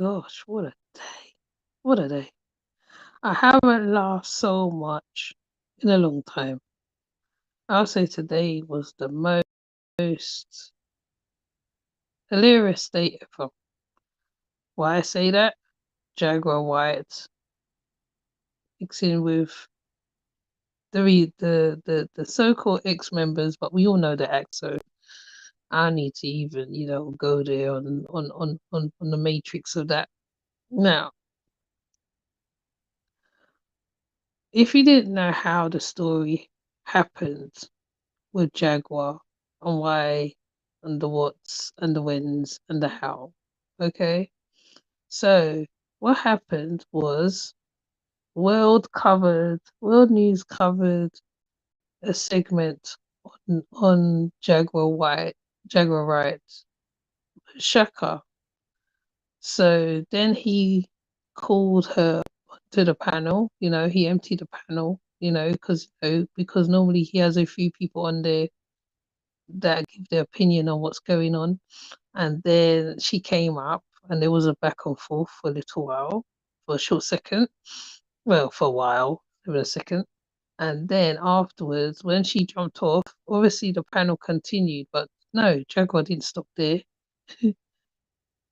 gosh, what a day. What a day. I haven't laughed so much in a long time. I'll say today was the most hilarious day ever. Why I say that? Jaguar Wyatt mixing with the so-called ex-members, but we all know the act, so I need to even, go there on the matrix of that. Now, if you didn't know how the story happened with Jaguar and why and the what's and the whens and the how, okay? So what happened was World News covered a segment on Jaguar Wright, Shaka. So then he called her to the panel. He emptied the panel. Because normally he has a few people on there that give their opinion on what's going on. And then she came up, and there was a back and forth for a little while, for a short second. Well, for a while, for a second. And then afterwards, when she jumped off, obviously the panel continued, but no, Jaguar didn't stop there.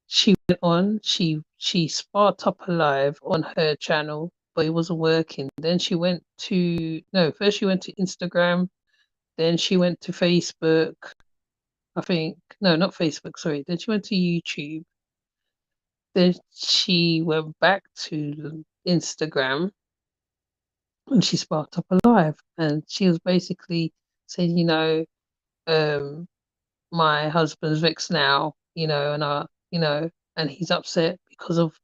She went on, she sparked up a live on her channel, but it wasn't working. Then she went to no, first she went to Instagram, then she went to Facebook. I think no, not Facebook, sorry. Then she went to YouTube. Then she went back to Instagram and she sparked up a live, and she was basically saying, um, my husband's vexed now, and he's upset because of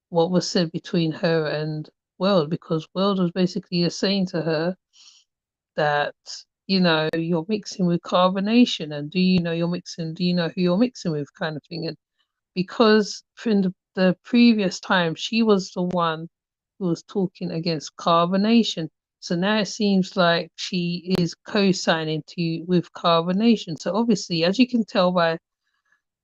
what was said between her and World, because World was basically saying to her that, you're mixing with carbonation, and do you know who you're mixing with, kind of thing. And because in the previous time she was the one who was talking against carbonation, so now it seems like she is co-signing with carbonation. So obviously, as you can tell by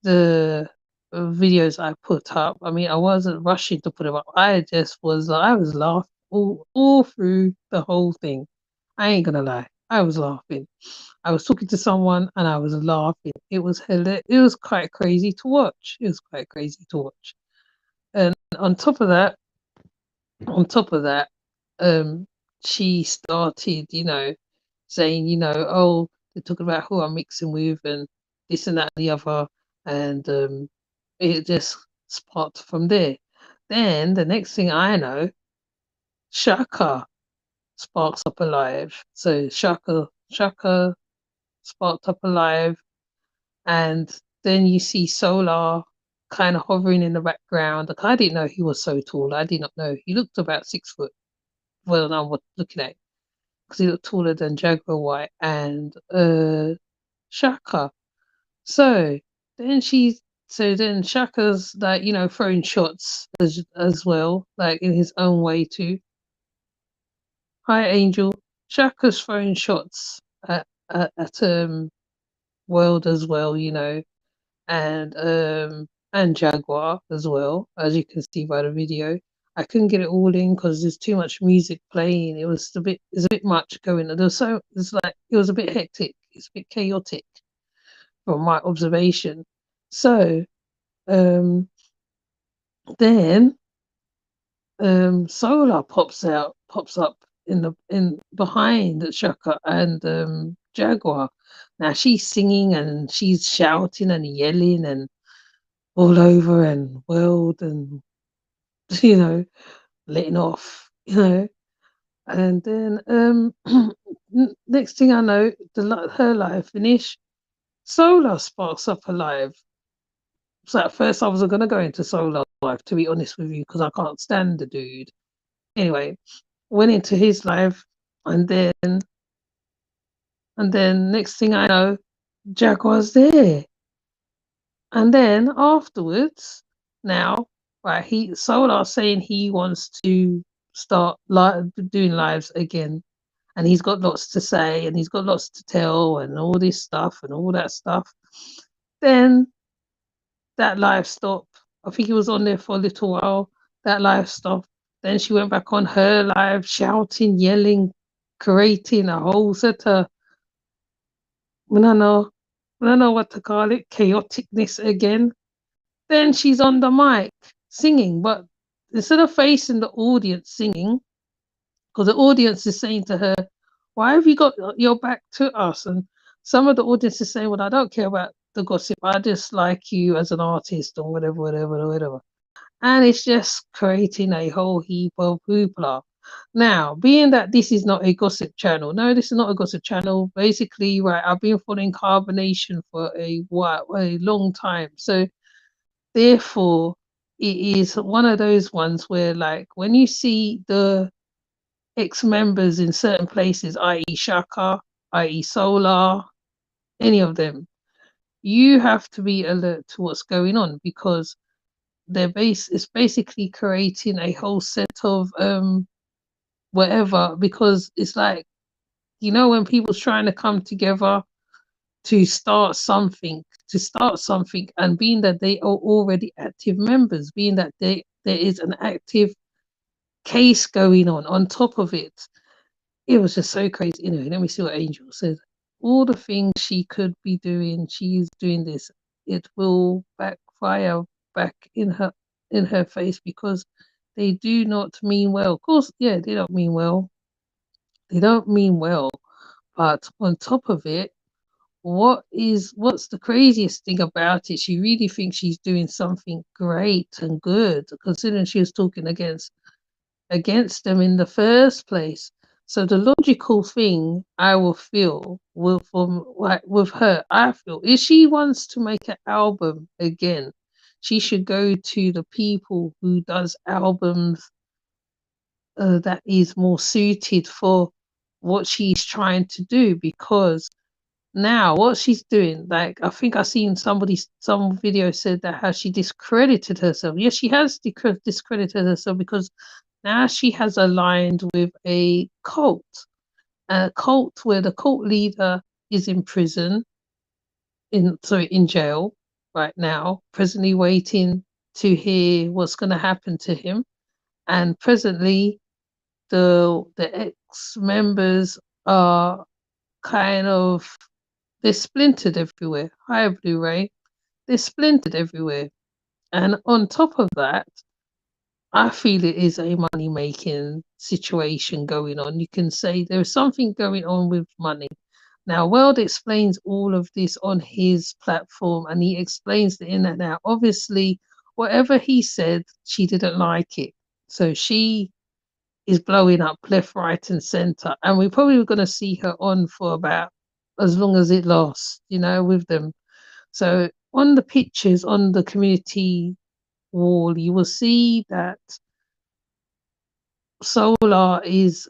the videos I put up, I mean, I wasn't rushing to put them up. I was laughing all through the whole thing. I ain't gonna lie, I was laughing. I was talking to someone and I was laughing. It was quite crazy to watch. It was quite crazy to watch. And on top of that, she started, saying, oh, they're talking about who I'm mixing with and this and that and the other, and it just sparked from there. Then the next thing I know, Shaka sparks up alive. So Shaka sparked up alive, and then you see Solar kind of hovering in the background. Like, I didn't know he was so tall. I did not know he looked about 6 foot. Well, now I'm looking at, because he looked taller than Jaguar White and Shaka. So then Shaka's like, throwing shots as well, like in his own way too. Hi, Angel. Shaka's throwing shots at World as well, and Jaguar as well, as you can see by the video. I couldn't get it all in because there's too much music playing. It's a bit much going on. It was a bit hectic. It's a bit chaotic from my observation. So um, then Solar pops up in behind Shaka and Jaguar. Now she's singing and she's shouting and yelling and all over and World and you know letting off, and then next thing I know, her live finish. Solar sparks up alive. So at first I wasn't going to go into Solar live, to be honest with you, because I can't stand the dude. Anyway, went into his live, and then next thing I know, Jaguar's there. And then afterwards, now, right, Solar saying he wants to start doing lives again, and he's got lots to say, and he's got lots to tell, and all this stuff, and all that stuff. Then that live stopped. I think he was on there for a little while, that live stuff. Then she went back on her live, shouting, yelling, creating a whole set of, I don't know, I don't know what to call it, chaoticness again. Then she's on the mic singing, but instead of facing the audience singing, because the audience is saying to her, "Why have you got your back to us?" And some of the audience is saying, "Well, I don't care about the gossip. I just like you as an artist, or whatever, whatever, whatever." And it's just creating a whole heap of hoopla. Now, being that this is not a gossip channel, no, this is not a gossip channel. Basically, right, I've been following Carbonation for a while, a long time. So therefore, it is one of those ones where, like, when you see the ex-members in certain places, i.e. Shaka, i.e. Solar, any of them, you have to be alert to what's going on, because it's basically creating a whole set of whatever, because it's like, when people's trying to come together to start something, and being that they are already active members, being that there is an active case going on top of it. It was just so crazy. Anyway, let me see what Angel said. All the things she could be doing, she's doing this. It will backfire back in her face, because they do not mean well. Of course, yeah, they don't mean well. They don't mean well. But on top of it, what's the craziest thing about it? She really thinks she's doing something great and good, considering she was talking against them in the first place. So the logical thing I will feel with her, I feel, if she wants to make an album again, she should go to the people who does albums that is more suited for what she's trying to do. Because now what she's doing, like, I think I seen some video said that how she discredited herself. Yes, she has discredited herself, because now she has aligned with a cult where the cult leader is in prison, in jail right now, presently waiting to hear what's going to happen to him. And presently, the ex members are kind of, they're splintered everywhere. Hi, Blu-ray. They're splintered everywhere. And on top of that, I feel it is a money making situation going on. You can say there's something going on with money. Now, World explains all of this on his platform, and he explains the in and out. Obviously, whatever he said, she didn't like it. So she is blowing up left, right, and center. And we're probably going to see her on for about as long as it lasts, with them. So on the pictures on the community wall, you will see that Solar is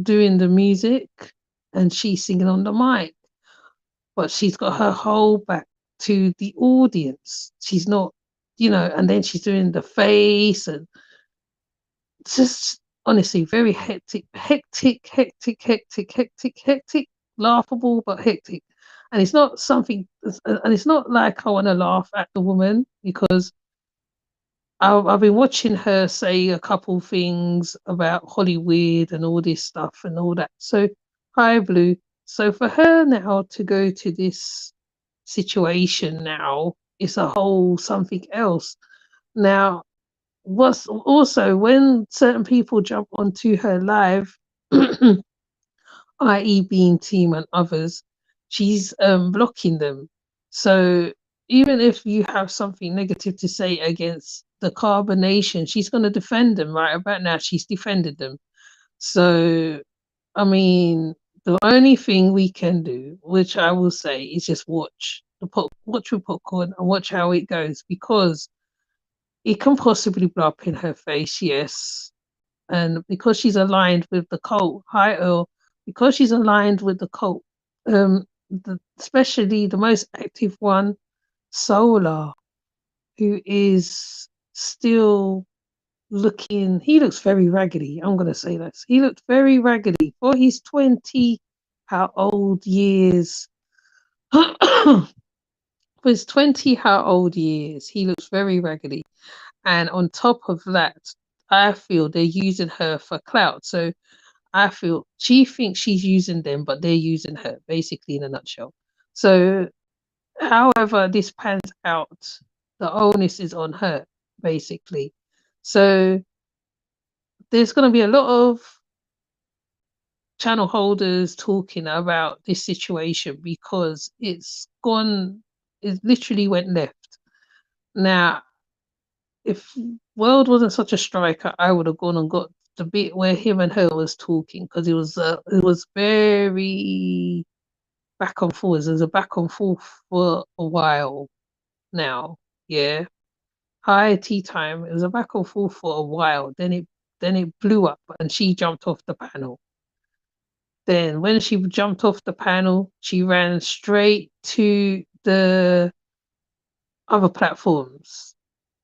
doing the music, and she's singing on the mic, but she's got her whole back to the audience. She's not, and then she's doing the face, and just honestly very hectic, laughable but hectic. And it's not something, and it's not like I want to laugh at the woman, because I've been watching her say a couple things about Hollywood and all this stuff and all that. So, hi, Blue. So for her now to go to this situation now, it's a whole something else. Now, what's also, when certain people jump onto her live, i.e. Being Team and others, she's blocking them. So even if you have something negative to say against the Carbonation, she's going to defend them. Right about now, she's defended them. So, I mean, the only thing we can do, which I will say, is just watch with popcorn and watch how it goes, because it can possibly blow up in her face, yes. And because she's aligned with the cult, hi Earl, because she's aligned with the cult, especially the most active one, Solar, who is still he looks very raggedy. I'm going to say that. He looked very raggedy for his 20, how old years, For his 20 how old years, he looks very raggedy. And on top of that, I feel they're using her for clout. So I feel she thinks she's using them, but they're using her, basically, in a nutshell. So, however, this pans out, the onus is on her, basically. So, there's going to be a lot of channel holders talking about this situation because it literally went left. Now, if World wasn't such a striker, I would have gone and got the bit where him and her was talking because it was very back and forth. There's a back and forth for a while now. Yeah, high tea time. It was a back and forth for a while. Then it blew up and she jumped off the panel. Then when she jumped off the panel, she ran straight to the other platforms.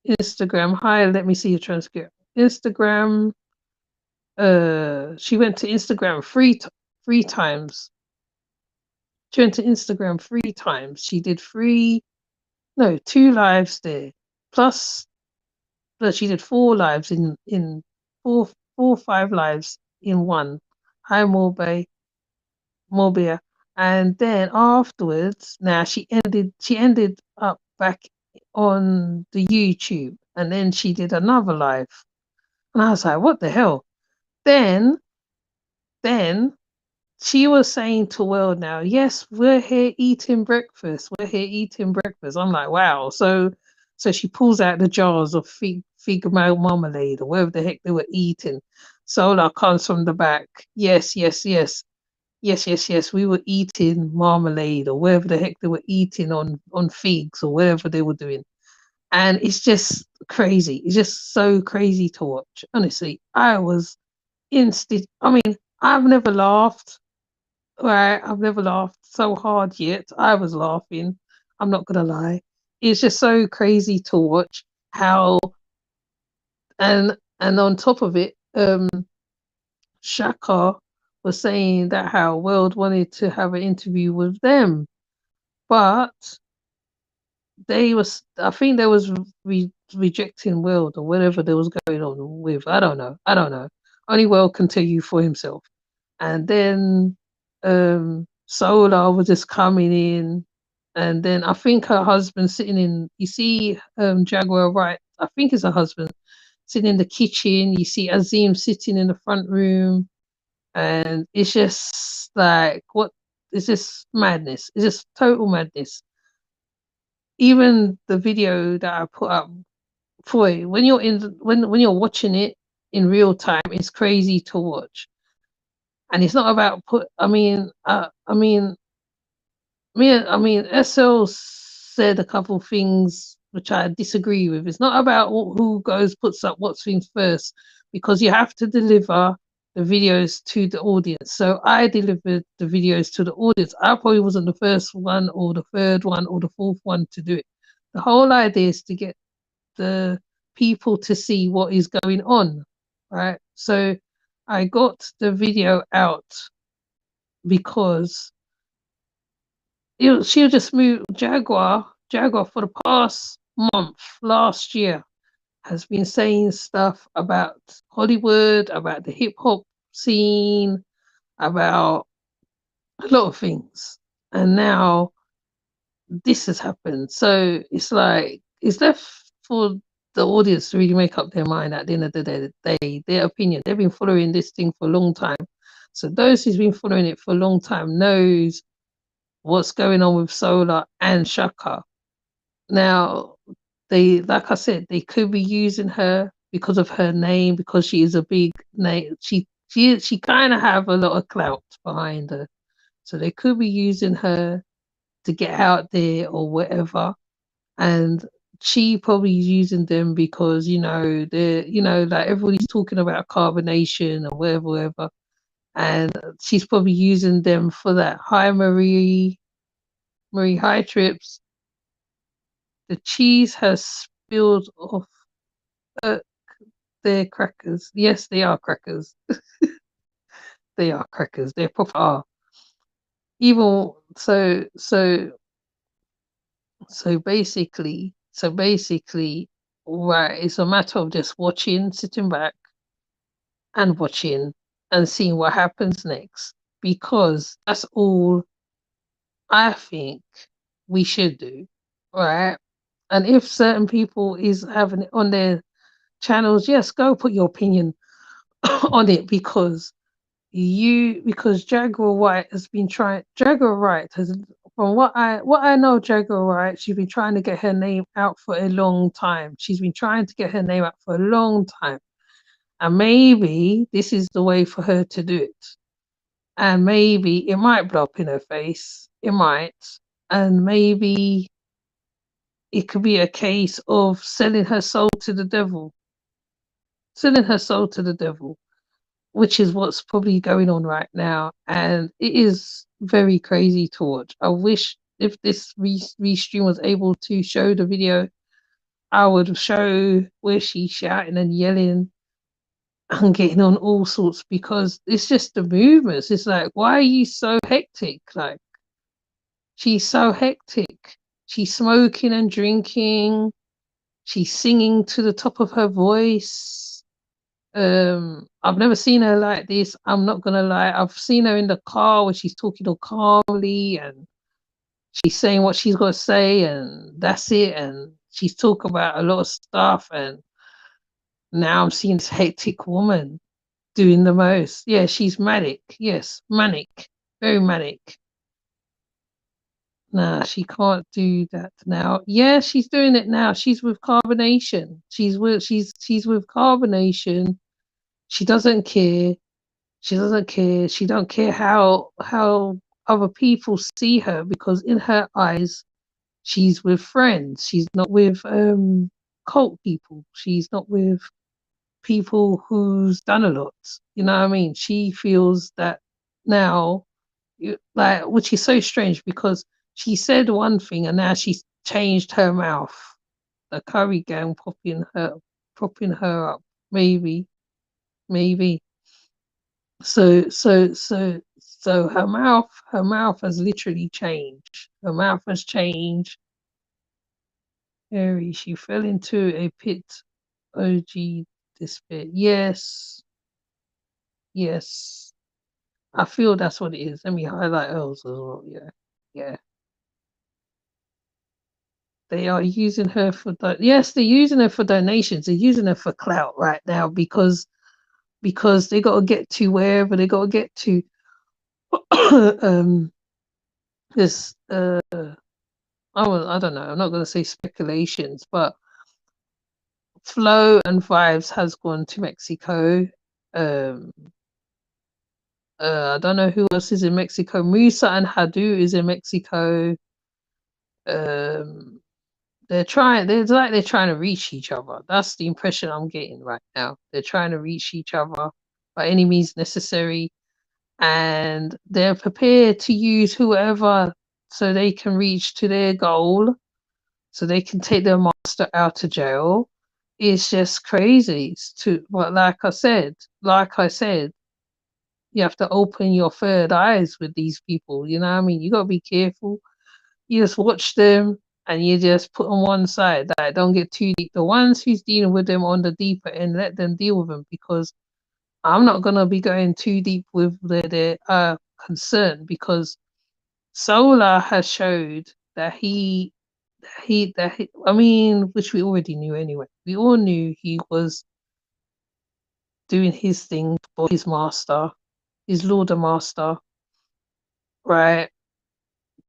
Instagram. Hi, let me see your transcript. Instagram. She went to Instagram three times. She went to Instagram 3 times. She did no, 2 lives there. Plus, no, she did 4 lives in four, 5 lives in one. Hi, Morbia. And then afterwards, now she ended up back on the YouTube, and then she did another live, and I was like, what the hell? Then, then she was saying to World now, yes, we're here eating breakfast. We're here eating breakfast. I'm like, wow. So she pulls out the jars of fig marmalade or whatever the heck they were eating. Solar comes from the back. Yes, yes, yes. Yes, yes, yes. We were eating marmalade or whatever the heck they were eating on figs or whatever they were doing. And it's just crazy. It's just so crazy to watch. Honestly, I was I mean, I've never laughed. Right, I've never laughed so hard yet. I was laughing. I'm not gonna lie. It's just so crazy to watch how and on top of it, Shaka was saying that how World wanted to have an interview with them, but I think they was rejecting World or whatever there was going on with. I don't know. I don't know. Only World can tell you for himself. And then Solar was just coming in, and then I think her husband sitting in. You see, Jaguar, right? I think it's her husband sitting in the kitchen. You see Azim sitting in the front room, and it's just like what? It's just madness. It's just total madness. Even the video that I put up, boy, when you're watching it in real time, it's crazy to watch. And it's not about SL said a couple things which I disagree with. It's not about who puts up what things first, because you have to deliver the videos to the audience. So I delivered the videos to the audience. I probably wasn't the first one or the third one or the fourth one to do it. The whole idea is to get the people to see what is going on, right? So I got the video out because she'll just move. Jaguar for the past month, last year, has been saying stuff about Hollywood, about the hip hop scene, about a lot of things. And now this has happened. So it's like it's left for the audience to really make up their mind at the end of the day, their opinion. They've been following this thing for a long time. So those who's been following it for a long time knows what's going on with Solar and Shaka. Now, like I said, they could be using her because of her name, because she is a big name. She kind of have a lot of clout behind her, so they could be using her to get out there or whatever. And she probably using them because they're like everybody's talking about carbonation or whatever, and she's probably using them for that. Hi, Marie, hi, Trips. The cheese has spilled off. Uh, they're crackers. Yes, they are crackers. They are crackers. They proper are. Even so. So basically, right, it's a matter of just watching, sitting back and watching and seeing what happens next. Because that's all I think we should do. Right. And if certain people is having it on their channels, yes, go put your opinion on it because Jaguar White has been trying Jaguar White has from what I know Jaguar White, she's been trying to get her name out for a long time. She's been trying to get her name out for a long time. And maybe this is the way for her to do it. And maybe it might blow up in her face. It might. And maybe it could be a case of selling her soul to the devil. Selling her soul to the devil, which is what's probably going on right now. And it is very crazy to watch. I wish if this restream was able to show the video, I would show where she's shouting and yelling and getting on all sorts because it's just the movements. It's like, why are you so hectic? Like, she's so hectic. She's smoking and drinking. She's singing to the top of her voice. I've never seen her like this. I'm not gonna lie. I've seen her in the car where she's talking all calmly and she's saying what she's got to say, and that's it. And she's talking about a lot of stuff. And now I'm seeing this hectic woman doing the most. Yeah, she's manic. Yes, manic, very manic. Nah, she can't do that now. Yeah, she's doing it now. She's with carbonation. She's with carbonation. She doesn't care. She doesn't care. She don't care how other people see her because in her eyes, she's with friends. She's not with cult people. She's not with people who's done a lot. You know what I mean? She feels that now, like, which is so strange because she said one thing and now she's changed her mouth. The curry gang popping her up. Maybe, maybe. So her mouth has literally changed. Her mouth has changed. Harry, she fell into a pit. OG despair. Yes, yes. I feel that's what it is. Let me highlight hers as well. Yeah, yeah. They are using her for yes, they're using her for donations. They're using her for clout right now because they got to get to wherever they got to get to. This I don't know. I'm not going to say speculations, but Flow and Vibes has gone to Mexico. Um, I don't know who else is in Mexico. Musa and Hadu is in Mexico. Um, they're trying to reach each other. That's the impression I'm getting right now. They're trying to reach each other by any means necessary, and they're prepared to use whoever so they can reach to their goal, so they can take their master out of jail. It's just crazy. But like I said, you have to open your third eyes with these people. You know what I mean? You got to be careful. You just watch them and you just put on one side. Like, don't get too deep. The ones who's dealing with them on the deeper end, let them deal with them because I'm not gonna be going too deep with their concern because Solar has showed that I mean, which we already knew anyway. We all knew he was doing his thing for his master, his Lord and Master, right?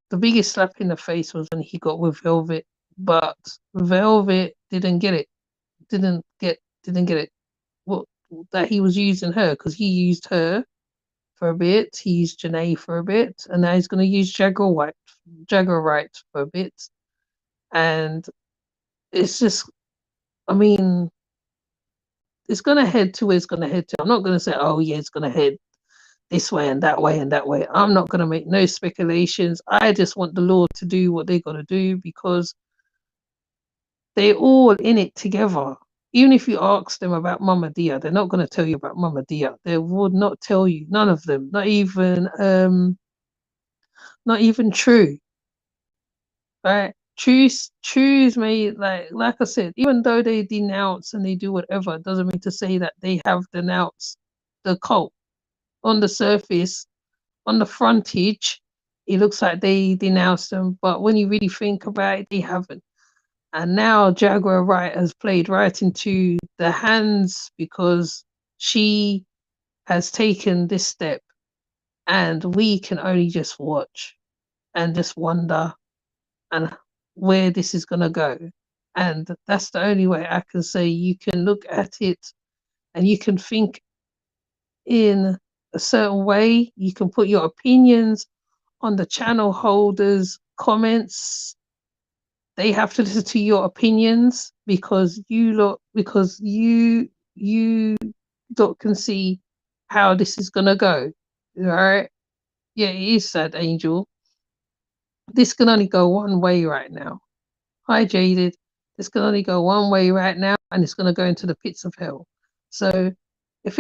The biggest slap in the face was when he got with Velvet, but Velvet didn't get it. Didn't get it. What that he was using her because he used her for a bit. He used Janae for a bit, and now he's going to use Jaguar Wright for a bit. And it's just, I mean, it's going to head to where it's going to head to. I'm not going to say, oh yeah, it's going to head this way and that way and that way. I'm not going to make no speculations. I just want the Lord to do what they got to do because they're all in it together. Even if you ask them about Mama Dia, they're not going to tell you about Mama Dia. They would not tell you. None of them. Not even True. Right? choose me like I said, even though they denounce and they do whatever, it doesn't mean to say that they have denounced the cult. On the surface, on the frontage, it looks like they denounced them, but when you really think about it, they haven't. And now Jaguar Wright has played right into the hands because she has taken this step, and we can only just watch and just wonder and where this is going to go. And that's the only way I can say you can look at it and you can think in a certain way. You can put your opinions on the channel holders' comments. They have to listen to your opinions because you lot can see how this is gonna go. All right. Yeah, it is sad, Angel. This can only go one way right now. Hi, Jaded. This can only go one way right now, and it's going to go into the pits of hell. So, if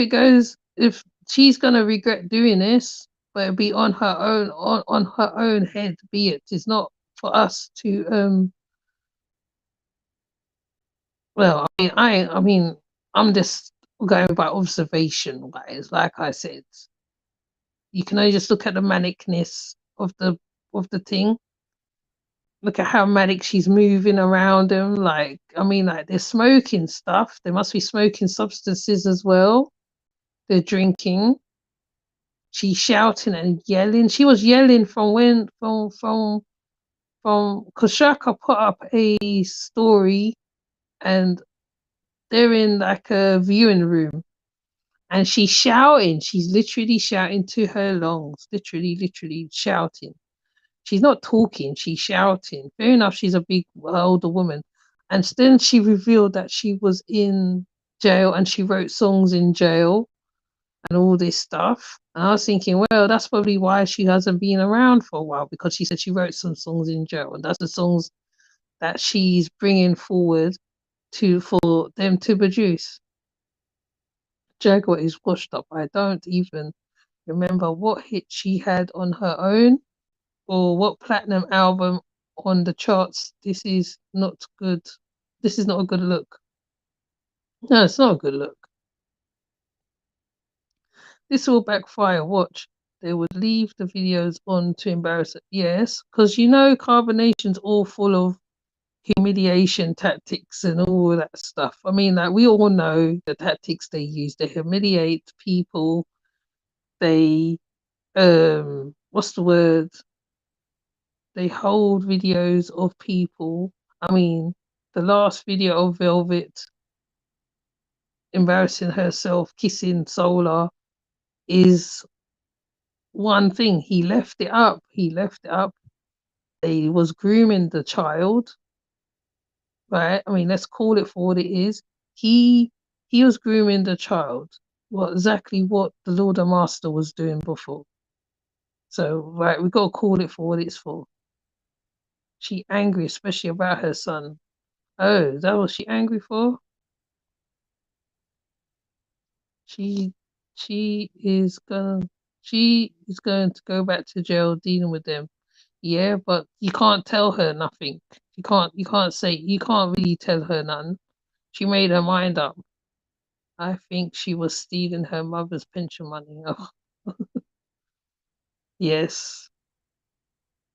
she's going to regret doing this, but it'll be on her own, on her own head. Be it. It's not for us to. Well, I mean, I'm just going by observation, guys. Like I said, you can only just look at the manicness of the thing. Look at how manic she's moving around them. Like, I mean, like they're smoking stuff. They must be smoking substances as well. They're drinking. She's shouting and yelling. She was yelling from when from because Shaka put up a story and they're in like a viewing room and she's shouting. She's literally shouting to her lungs. Literally shouting. She's not talking, she's shouting. Fair enough, she's a big older woman. And then she revealed that she was in jail and she wrote songs in jail and all this stuff. And I was thinking, well, that's probably why she hasn't been around for a while, because she said she wrote some songs in jail. And that's the songs that she's bringing forward for them to produce. Jaguar is washed up. I don't even remember what hit she had on her own or what platinum album on the charts. This is not good. This is not a good look. No, it's not a good look. This will backfire. Watch. They would leave the videos on to embarrass it. Yes, because you know Carbonation's all full of humiliation tactics and all that stuff. I mean, like we all know the tactics they use. They humiliate people. They what's the word? They hold videos of people. I mean, the last video of Velvet embarrassing herself, kissing Solar is one thing. He left it up. He left it up. They was grooming the child, right? I mean, let's call it for what it is. He was grooming the child. What exactly what the Lord and Master was doing before. So, right, we gotta call it for what it's for. She angry, especially about her son. Oh, is that what she angry for? She she is gonna she is going to go back to jail dealing with them. Yeah, but you can't tell her nothing. You can't really tell her none. She made her mind up. I think she was stealing her mother's pension money. Oh, yes.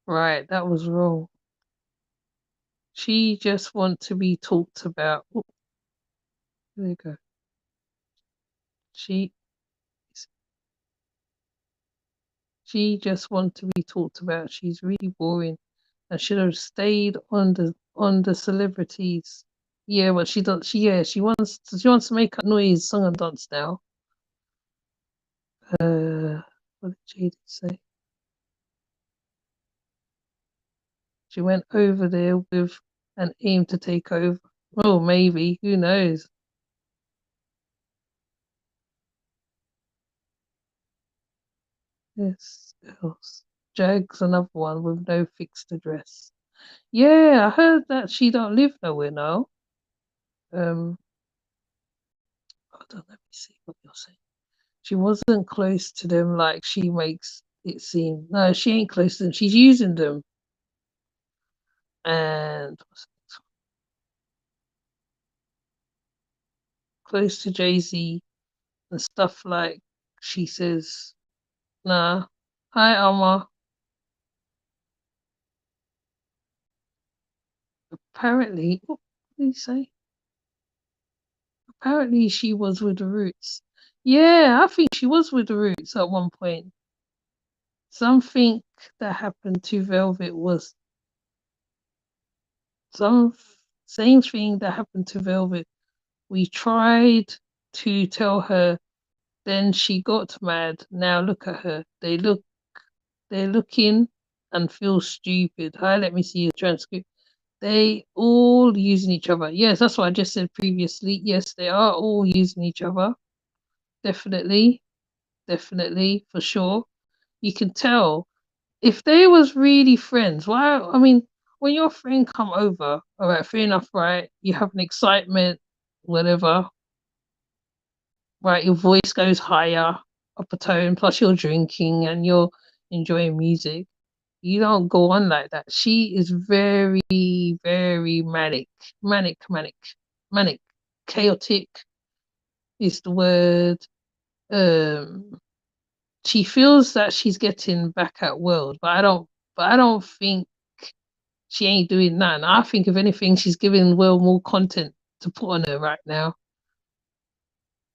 Right, that was wrong. She just want to be talked about. Oh, there you go. She she just want to be talked about. She's really boring. I should have stayed on the celebrities. Yeah, but she does. She wants to make a noise, song and dance now. What did Jade say? She went over there with an aim to take over. Oh, maybe. Who knows? Yes, else. Jag's another one with no fixed address. Yeah, I heard that she don't live nowhere now. Hold on, let me see what you're saying. She wasn't close to them like she makes it seem. No, she ain't close to them. She's using them. and close to Jay-Z and stuff like she says, nah, hi Alma. Apparently, what did he say? Apparently she was with the Roots. Yeah, I think she was with the Roots at one point. Something that happened to Velvet was some same thing that happened to Velvet. We tried to tell her, then she got mad. Now look at her. They're looking and feel stupid. Hi, let me see your transcript. They all using each other. Yes, that's what I just said previously. Yes, they are all using each other. Definitely, definitely, for sure. You can tell if they was really friends. Why? I mean, when your friend come over, all right, fair enough, right? You have an excitement, whatever, right? Your voice goes higher, up a tone. Plus, you're drinking and you're enjoying music. You don't go on like that. She is very, very manic, chaotic is the word. Um, she feels that she's getting back at world, but I don't think she ain't doing nothing. I think if anything, she's giving Will more content to put on her right now.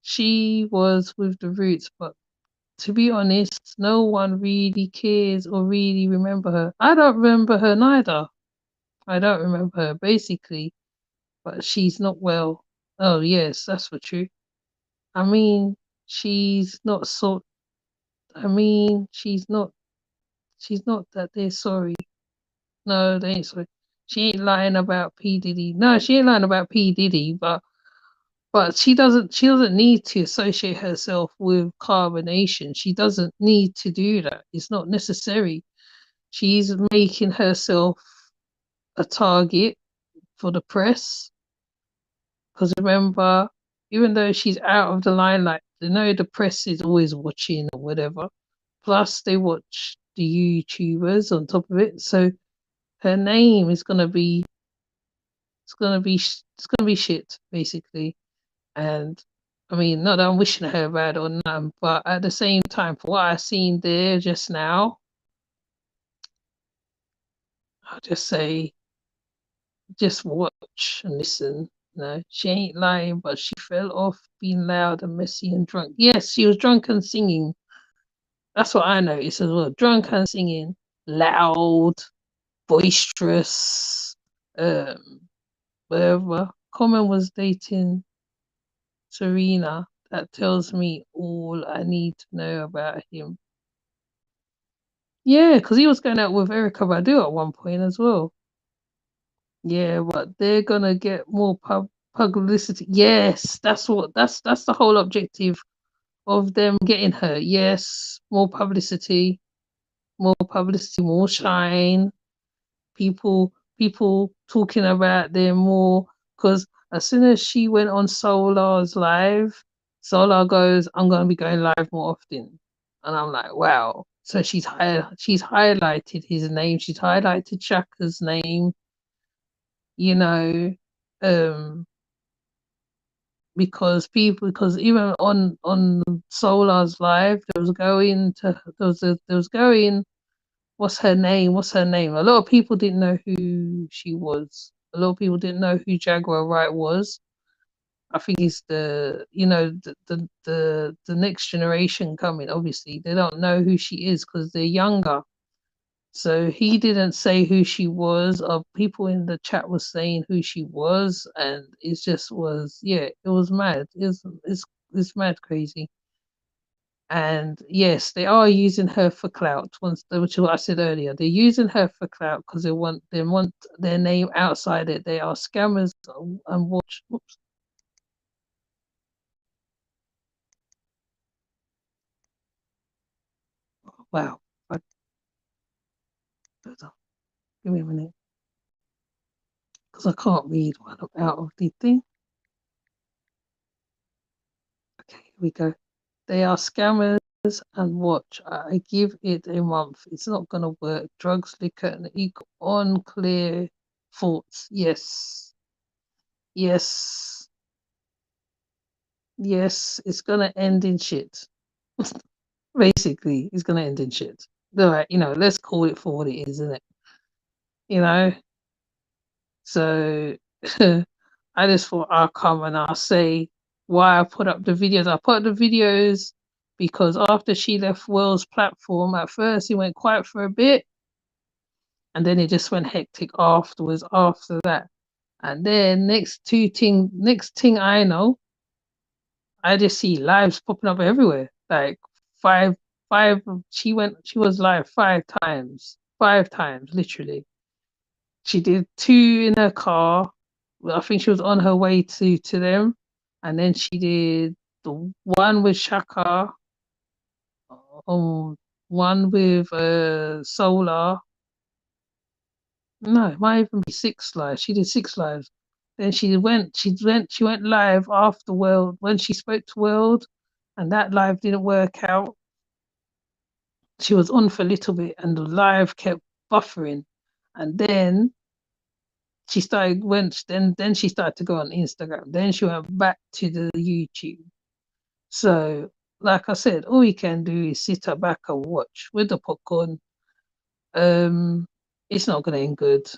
She was with the Roots, but to be honest, no one really cares or really remember her. I don't remember her neither. I don't remember her basically, but she's not well. Oh yes, that's for true. I mean, she's not so. I mean, she's not. She's not that they're sorry. No, they ain't sorry. She ain't lying about P Diddy. No, she ain't lying about P Diddy. But she doesn't. She doesn't need to associate herself with carbonation. She doesn't need to do that. It's not necessary. She's making herself a target for the press. Because remember, even though she's out of the limelight, they know the press is always watching or whatever. Plus, they watch the YouTubers on top of it. So her name is gonna be it's gonna be shit basically. And I mean, not that I'm wishing her bad or nothing, but at the same time, for what I seen there just now, I'll just say, just watch and listen. No, she ain't lying, but she fell off being loud and messy and drunk. Yes, she was drunk and singing. That's what I noticed as well. Drunk and singing, loud, boisterous, um, whatever. Common was dating Serena. That tells me all I need to know about him. Yeah, because he was going out with Erica Badu at one point as well. Yeah, but they're gonna get more publicity. Yes, that's the whole objective of them getting her. Yes, more publicity, more shine. People talking about them more because as soon as she went on Solar's live, Solar goes, "I'm gonna be going live more often," and I'm like, wow. So she's highlighted his name. She's highlighted Shaka's name. You know, um, because even on Solar's live, there was going what's her name? What's her name? A lot of people didn't know who she was. A lot of people didn't know who Jaguar Wright was. I think it's the next generation coming. Obviously, they don't know who she is because they're younger. So he didn't say who she was. People in the chat was saying who she was, and it just was it was mad. It's mad crazy. And yes, they are using her for clout. Which is what I said earlier. They're using her for clout because they want their name outside it. They are scammers and watch. Oops, wow. Give me a minute because I can't read while I'm out of the thing. Okay, here we go. They are scammers and watch. I give it a month. It's not gonna work. Drugs, liquor, and ego unclear. thoughts. Yes, yes, yes. It's gonna end in shit. Basically, it's gonna end in shit. Like, let's call it for what it is, isn't it? You know. So I just thought I'll come and I'll say why I put up the videos. I put up the videos because after she left Will's platform, at first it went quiet for a bit, and then it just went hectic afterwards. After that, and then next thing I know, I just see lives popping up everywhere. Like five, five. She was live 5 times, 5 times, literally. She did two in her car. Well, I think she was on her way to them, and then she did the one with Shaka, um, one with Solar. No, it might even be 6 lives. She did 6 lives. Then she went live after World when she spoke to World, and that live didn't work out. She was on for a little bit, and the live kept buffering, and then then she started to go on Instagram. Then she went back to the YouTube. So, like I said, all you can do is sit back and watch with the popcorn. Um, it's not gonna end good.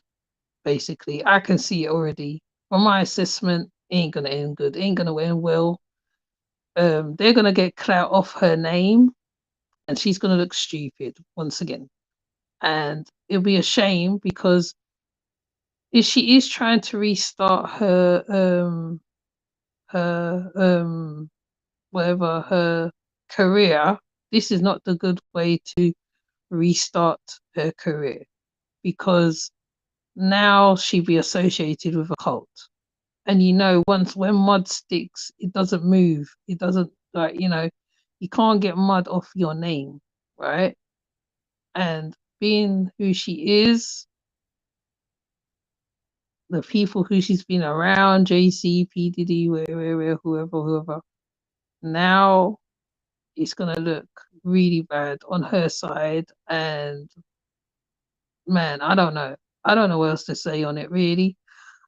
Basically, I can see it already. From my assessment, it ain't gonna end good. It ain't gonna end well. They're gonna get clout off her name, and she's gonna look stupid once again. And it'll be a shame because if she is trying to restart her whatever her career, this is not the good way to restart her career because now she'd be associated with a cult. And once when mud sticks, it doesn't move. It doesn't you can't get mud off your name, right? And being who she is, the people who she's been around, JC, P. Diddy, whoever, now it's gonna look really bad on her side. And man, I don't know. I don't know what else to say on it really.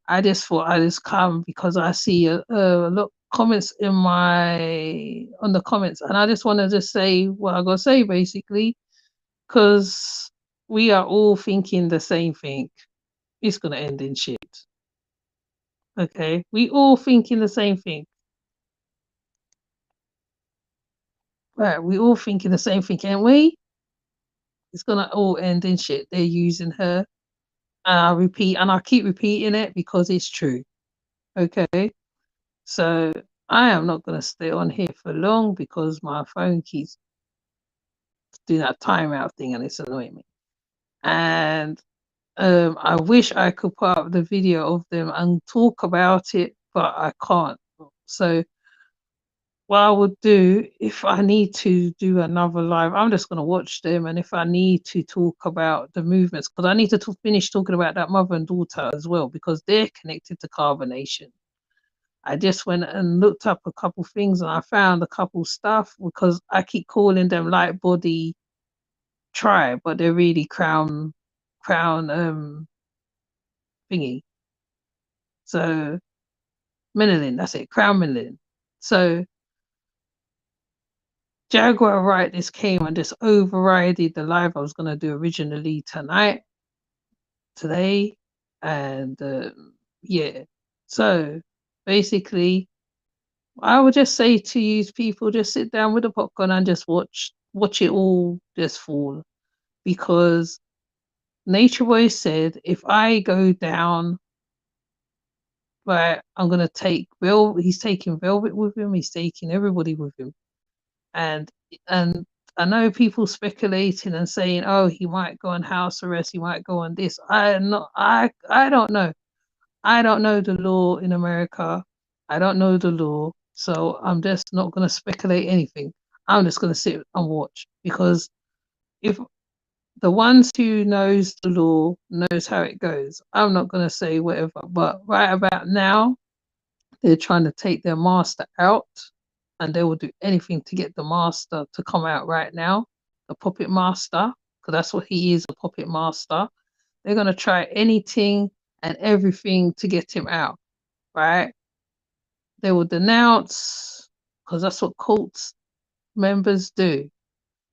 I just thought I just come because I see a lot comments on the comments, and I just want to just say what I gotta say basically, because we are all thinking the same thing. It's gonna end in shit. Okay, we all thinking the same thing. Right, we all thinking the same thing, can't we? It's gonna all end in shit. They're using her. And I keep repeating it because it's true. Okay. So I am not gonna stay on here for long because my phone keeps doing that timeout thing and it's annoying me. And I wish I could put up the video of them and talk about it, but I can't. So what I would do if I need to do another live, I'm just gonna watch them, and if I need to talk about the movements, because I need to finish talking about that mother and daughter as well, because they're connected to carbonation. I just went and looked up a couple things and I found a couple stuff because I keep calling them light body tribe, but they're really crown thingy. So melanin, that's it, crown melanin. So Jaguar Right this came and just overrided the live I was gonna do originally today, and yeah. So basically, I would just say to you people, just sit down with the popcorn and just watch it all just fall, because Nature Boy said if I go down, right, I'm gonna take He's taking Velvet with him. He's taking everybody with him, and and I know people speculating and saying, oh, he might go on house arrest, he might go on this. I don't know. I don't know the law in America. I don't know the law. So I'm just not gonna speculate anything. I'm just gonna sit and watch, because if the ones who knows the law knows how it goes, I'm not gonna say whatever. But right about now, they're trying to take their master out, and they will do anything to get the master to come out right now, the puppet master, because that's what he is, a puppet master. They're going to try anything and everything to get him out, right? They will denounce, because that's what cults members do.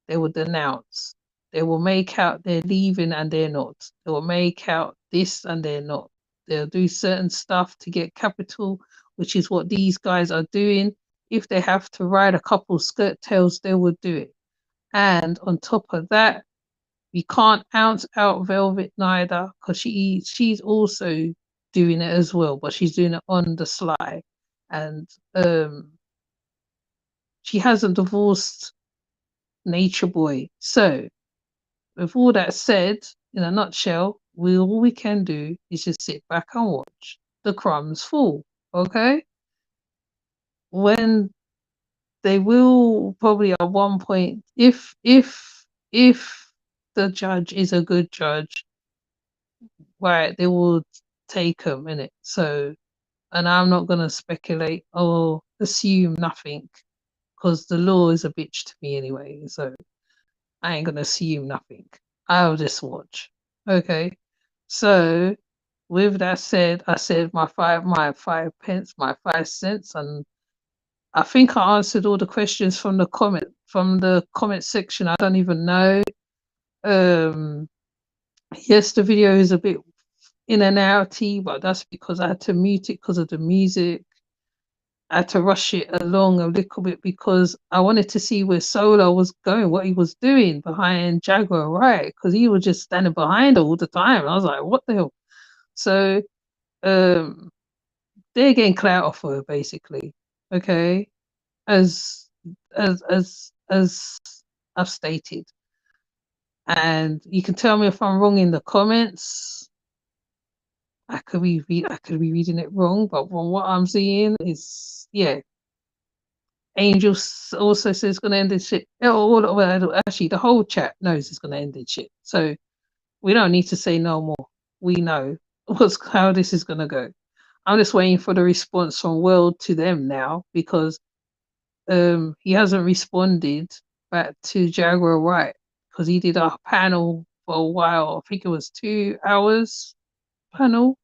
They will denounce. They will make out they're leaving and they're not. They will make out this and they're not. They'll do certain stuff to get capital, which is what these guys are doing. If they have to ride a couple skirt tails, they will do it. And on top of that, you can't ounce out Velvet neither, because she's also doing it as well, but she's doing it on the sly. And she hasn't divorced Nature Boy. So with all that said, in a nutshell, all we can do is just sit back and watch the crumbs fall. Okay? When they will probably at one point, if the judge is a good judge, right, they will take them in it. So, and I'm not gonna speculate or assume nothing, because the law is a bitch to me anyway. So I ain't gonna assume nothing. I'll just watch. Okay. So with that said, I said my 5 pence, my 5 cents, and I think I answered all the questions from the comment section. I don't even know. Um yes, the video is a bit in and outy, but that's because I had to mute it because of the music. I had to rush it along a little bit because I wanted to see where Solo was going, what he was doing behind Jaguar, right? Because he was just standing behind her all the time. I was like, what the hell? So um, they're getting clout off her basically, okay? As as I've stated, and you can tell me if I'm wrong in the comments. I could be reading it wrong, but from what I'm seeing is, yeah, Angel also says it's going to end in shit. Actually, the whole chat knows it's going to end in shit. So we don't need to say no more. We know how this is going to go. I'm just waiting for the response from World to them now, because he hasn't responded back to Jaguar Wright, because he did a panel for a while. I think it was 2 hours panel,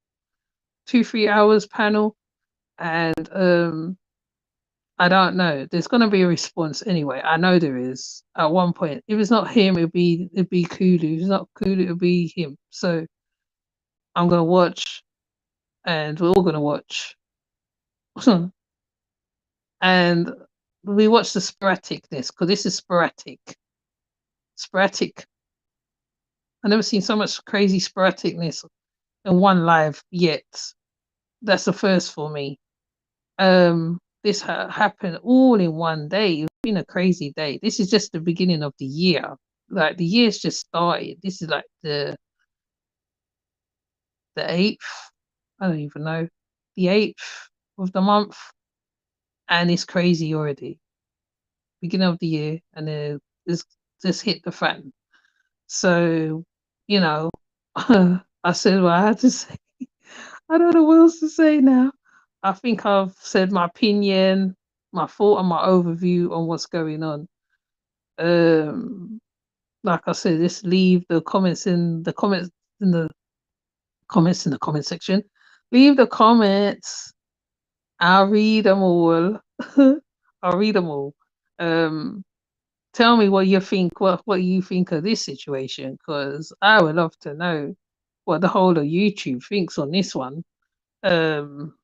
2-3 hours panel, and I don't know. There's gonna be a response anyway. I know there is at one point. If it's not him, it'll be Kulu. If it's not Kulu, it'll be him. So I'm gonna watch, and we're all gonna watch, and we watch the sporadicness, because this is sporadic. Sporadic. I've never seen so much crazy sporadicness in one live yet. That's the first for me. This happened all in one day. It's been a crazy day. This is just the beginning of the year. Like the year's just started. This is like the 8th. I don't even know. The 8th of the month, and it's crazy already. Beginning of the year, and then it's just hit the fan. So, you know, I said what I had to say. I don't know what else to say now. I think I've said my opinion, my thought, and my overview on what's going on. Like I said, just leave the comments in the comment section. Leave the comments. I'll read them all. I'll read them all. Tell me what you think. What you think of this situation, because I would love to know what the whole of YouTube thinks on this one. Um,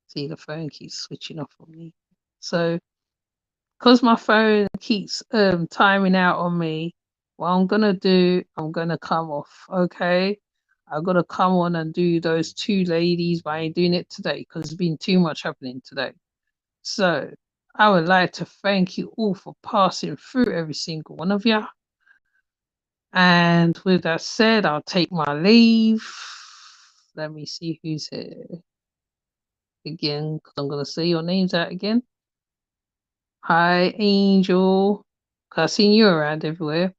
see, the phone keeps switching off on me. So, because my phone keeps timing out on me, what I'm gonna do, I'm gonna come off. Okay, I'm gonna come on and do those two ladies, but I ain't doing it today because there's been too much happening today. So, I would like to thank you all for passing through, every single one of you. And with that said, I'll take my leave. Let me see who's here again, because I'm going to say your names out again. Hi, Angel. I seen you around everywhere.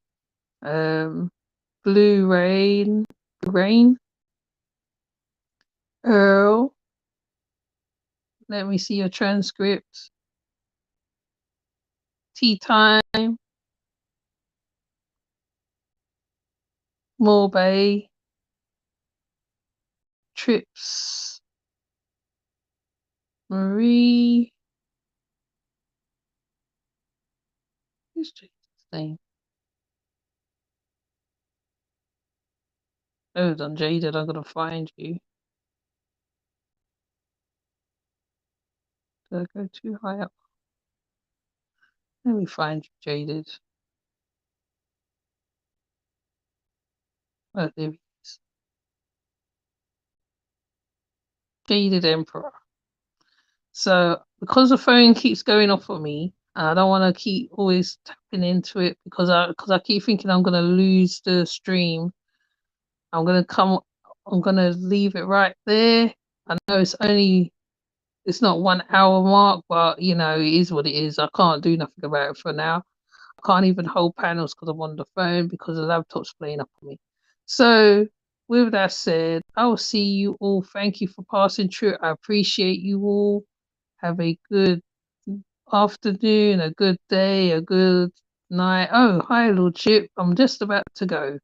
Blue Rain, Earl, Let me see your transcript. Tea time. Morbay. Trips. Marie. Who's Jade's name? Hold on, Jaded. I'm gonna find you. Did I go too high up? Let me find you, Jaded. Oh, there he is. Jaded Emperor. So because the phone keeps going off on me, and I don't want to keep always tapping into it because I keep thinking I'm gonna lose the stream. I'm gonna leave it right there. I know it's not 1 hour mark, but you know it is what it is. I can't do nothing about it for now. I can't even hold panels because I'm on the phone because the laptop's playing up on me. So with that said, I will see you all. Thank you for passing through. I appreciate you all. Have a good afternoon, a good day, a good night. Oh, hi, Lordship. I'm just about to go.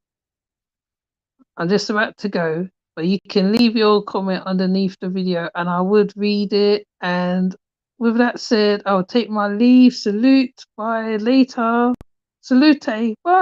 But you can leave your comment underneath the video and I would read it. And with that said, I'll take my leave. Salute. Bye. Later. Salute. Bye.